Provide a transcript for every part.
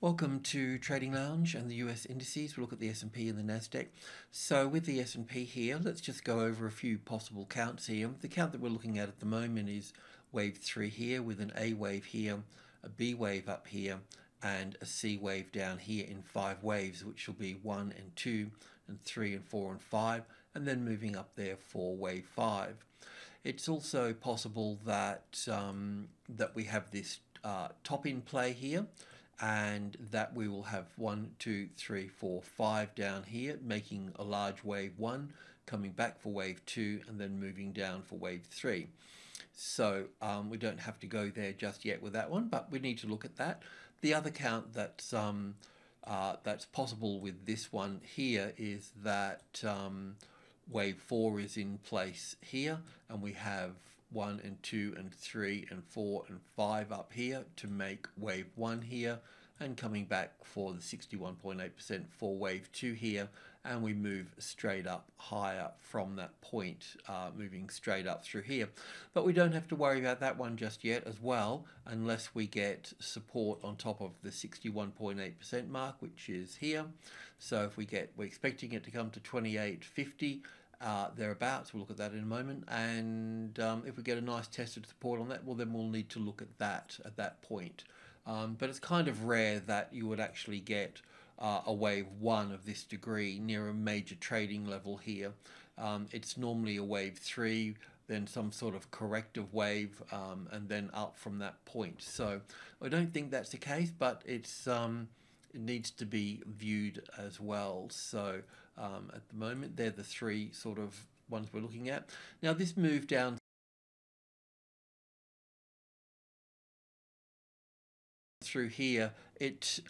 Welcome to Trading Lounge and the US indices. We'll look at the S&P and the NASDAQ. So with the S&P here, let's just go over a few possible counts here. The count that we're looking at the moment is wave 3 here with an A wave here, a B wave up here, and a C wave down here in 5 waves, which will be 1 and 2 and 3 and 4 and 5, and then moving up there for wave 5. It's also possible that that we have this top in play here, and that we will have 1, 2, 3, 4, 5 down here, making a large wave 1, coming back for wave 2, and then moving down for wave 3. So we don't have to go there just yet with that one, but we need to look at that. The other count that's possible with this one here is that wave 4 is in place here, and we have 1 and 2 and 3 and 4 and 5 up here to make wave 1 here, and coming back for the 61.8% for wave 2 here, and we move straight up higher from that point, moving straight up through here. But we don't have to worry about that one just yet as well, unless we get support on top of the 61.8% mark, which is here. So if we're expecting it to come to 28.50 thereabouts. We'll look at that in a moment, and if we get a nice tested support on that, well, then we'll need to look at that point. But it's kind of rare that you would actually get a wave 1 of this degree near a major trading level here. It's normally a wave 3, then some sort of corrective wave, and then up from that point. So I don't think that's the case, but it needs to be viewed as well. So at the moment, they're the 3 sort of ones we're looking at. Now this move down through here, it's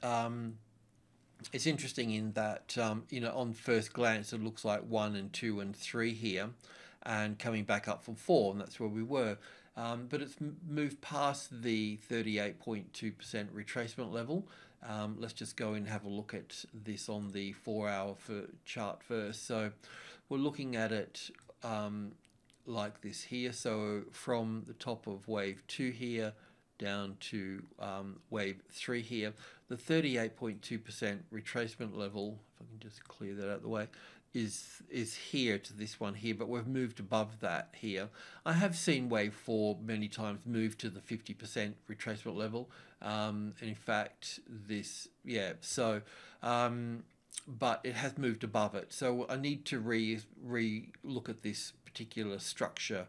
interesting in that on first glance it looks like 1 and 2 and 3 here, and coming back up from 4, and that's where we were. But it's moved past the 38.2% retracement level. Let's just go and have a look at this on the 4-hour chart first. So we're looking at it like this here. So from the top of wave 2 here down to wave 3 here, the 38.2% retracement level, if I can just clear that out of the way, is here to this one here, but we've moved above that here. I have seen wave 4 many times move to the 50% retracement level, and in fact this, but it has moved above it. So I need to re-look at this particular structure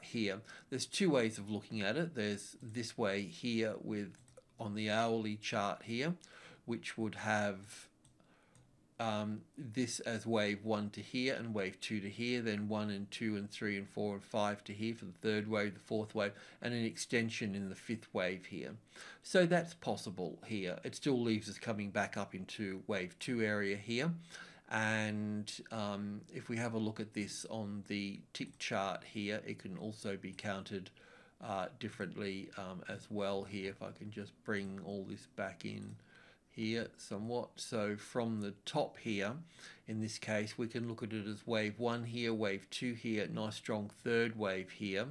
here. There's 2 ways of looking at it. There's this way here with on the hourly chart here, which would have this as wave 1 to here and wave 2 to here, then 1 and 2 and 3 and 4 and 5 to here for the 3rd wave, the 4th wave, and an extension in the 5th wave here. So that's possible here. It still leaves us coming back up into wave 2 area here. And if we have a look at this on the tick chart here, it can also be counted differently as well here. If I can just bring all this back in here somewhat. So from the top here, in this case, we can look at it as wave 1 here, wave 2 here, nice strong 3rd wave here,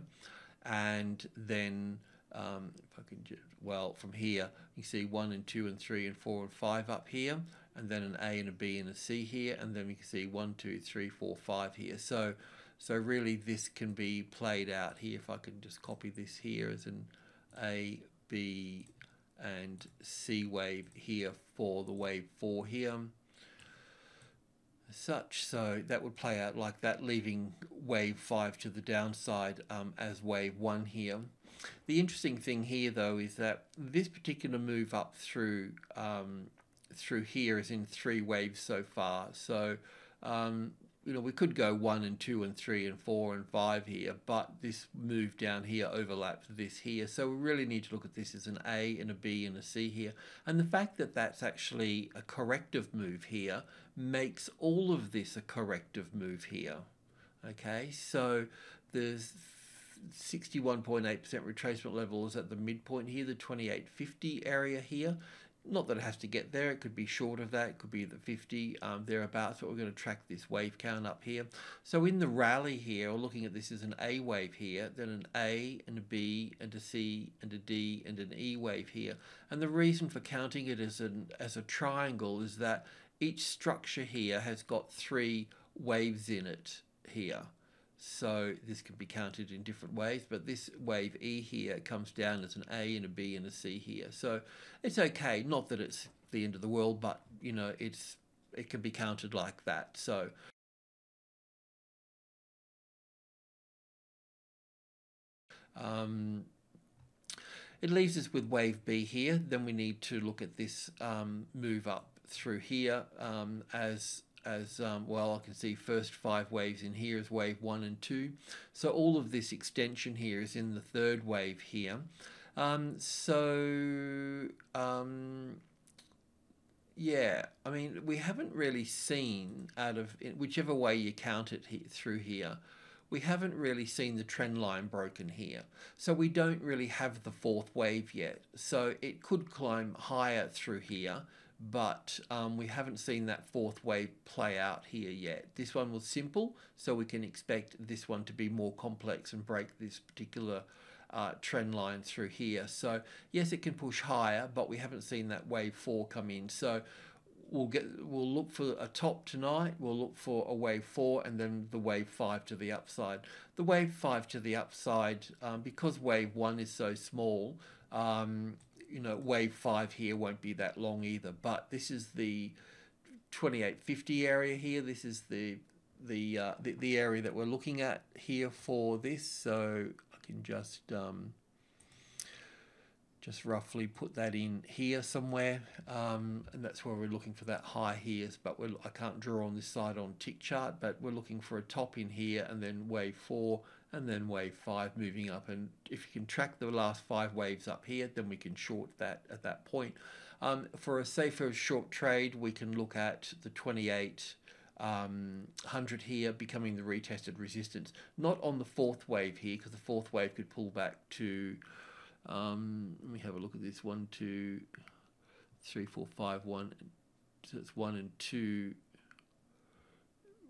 and then if I can just, well, from here you see 1 and 2 and 3 and 4 and 5 up here, and then an A and a B and a C here, and then we can see 1, 2, 3, 4, 5 here. So really this can be played out here. If I can just copy this here as an A, B and C wave here for the wave 4 here, as such. So that would play out like that, leaving wave 5 to the downside as wave 1 here. The interesting thing here though is that this particular move up through here is in 3 waves so far. So we could go 1 and 2 and 3 and 4 and 5 here, but this move down here overlaps this here. So we really need to look at this as an A and a B and a C here. And the fact that that's actually a corrective move here makes all of this a corrective move here. Okay, so there's 61.8% retracement level is at the midpoint here, the 28.50 area here. Not that it has to get there, it could be short of that, it could be the 50, thereabouts, but we're going to track this wave count up here. So in the rally here, we're looking at this as an A wave here, then an A and a B and a C and a D and an E wave here. And the reason for counting it as a triangle is that each structure here has got 3 waves in it here. So this can be counted in different ways, but this wave E here comes down as an A and a B and a C here. So it's okay, not that it's the end of the world, but you know, it can be counted like that. So it leaves us with wave B here. Then we need to look at this move up through here as well. I can see first 5 waves in here is wave 1 and 2. So all of this extension here is in the 3rd wave here. Yeah, I mean, we haven't really seen, out of whichever way you count it through here, we haven't really seen the trend line broken here. So we don't really have the 4th wave yet. So it could climb higher through here, but we haven't seen that 4th wave play out here yet. This one was simple, so we can expect this one to be more complex and break this particular trend line through here. So yes, it can push higher, but we haven't seen that wave 4 come in. So we'll look for a top tonight, we'll look for a wave 4 and then the wave 5 to the upside. The wave 5 to the upside, because wave 1 is so small, you know, wave 5 here won't be that long either. But this is the 2850 area here. This is the area that we're looking at here for this. So I can just roughly put that in here somewhere, and that's where we're looking for that high here. But I can't draw on this side on tick chart, but we're looking for a top in here and then wave 4 and then wave 5 moving up. And if you can track the last 5 waves up here, then we can short that at that point. For a safer short trade, we can look at the 2800 here becoming the retested resistance, not on the 4th wave here, because the 4th wave could pull back to let me have a look at this. 1, 2, 3, 4, 5, 1. So it's 1 and 2.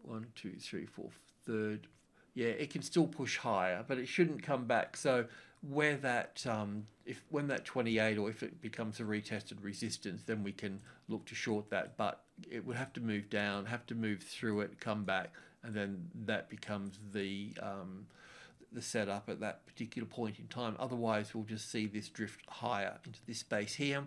1, 2, 3, 4, 3rd. Yeah, it can still push higher, but it shouldn't come back. So where that, when that 28, or if it becomes a retested resistance, then we can look to short that. But it would have to move down, have to move through it, come back, and then that becomes the setup at that particular point in time. Otherwise, we'll just see this drift higher into this space here.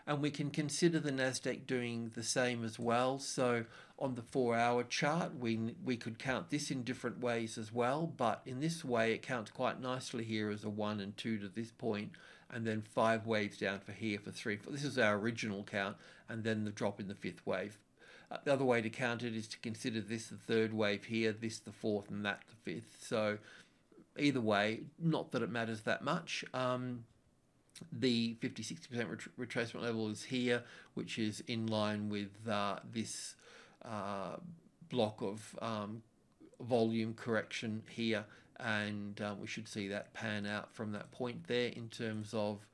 And we can consider the NASDAQ doing the same as well. So on the 4-hour chart, we could count this in different ways as well. But in this way, it counts quite nicely here as a 1 and 2 to this point, and then 5 waves down for here for 3, 4. This is our original count, and then the drop in the 5th wave. The other way to count it is to consider this the 3rd wave here, this the 4th, and that the 5th. So either way, not that it matters that much. The 50-60% retracement level is here, which is in line with this block of volume correction here, and we should see that pan out from that point there. In terms of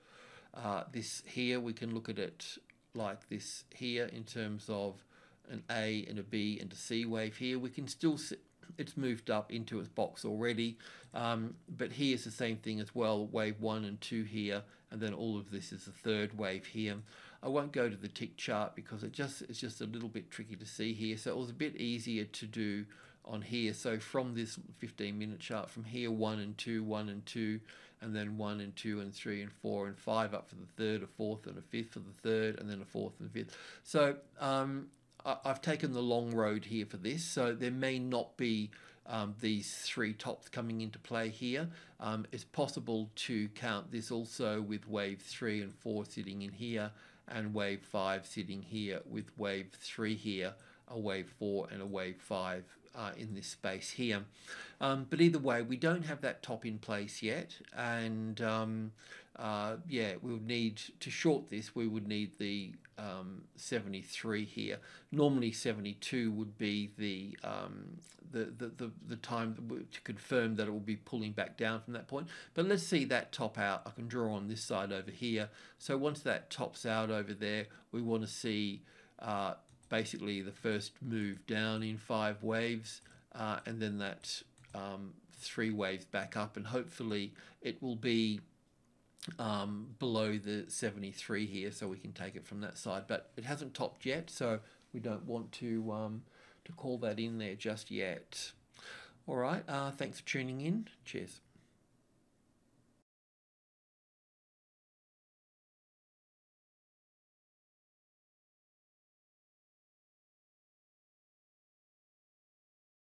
this here, we can look at it like this here in terms of an A and a B and a C wave here. We can still see it's moved up into its box already, but here's the same thing as well, wave 1 and 2 here, and then all of this is the 3rd wave here. I won't go to the tick chart because it's just a little bit tricky to see here, so it was a bit easier to do on here. So from this 15-minute chart, from here 1 and 2, 1 and 2, and then 1 and 2 and 3 and 4 and 5 up for the 3rd, a 4th and a 5th for the 3rd, and then a 4th and 5th. So I've taken the long road here for this, so there may not be these 3 tops coming into play here. It's possible to count this also with wave 3 and 4 sitting in here, and wave 5 sitting here, with wave 3 here, a wave 4 and a wave 5 in this space here. But either way, we don't have that top in place yet, and yeah, we'll need to short this. We would need the 73 here. Normally 72 would be the the time to confirm that it will be pulling back down from that point. But let's see that top out. I can draw on this side over here. So once that tops out over there, we want to see basically the first move down in 5 waves, and then that 3 waves back up, and hopefully it will be below the 73 here, so we can take it from that side. But it hasn't topped yet, so we don't want to call that in there just yet. All right, thanks for tuning in. Cheers.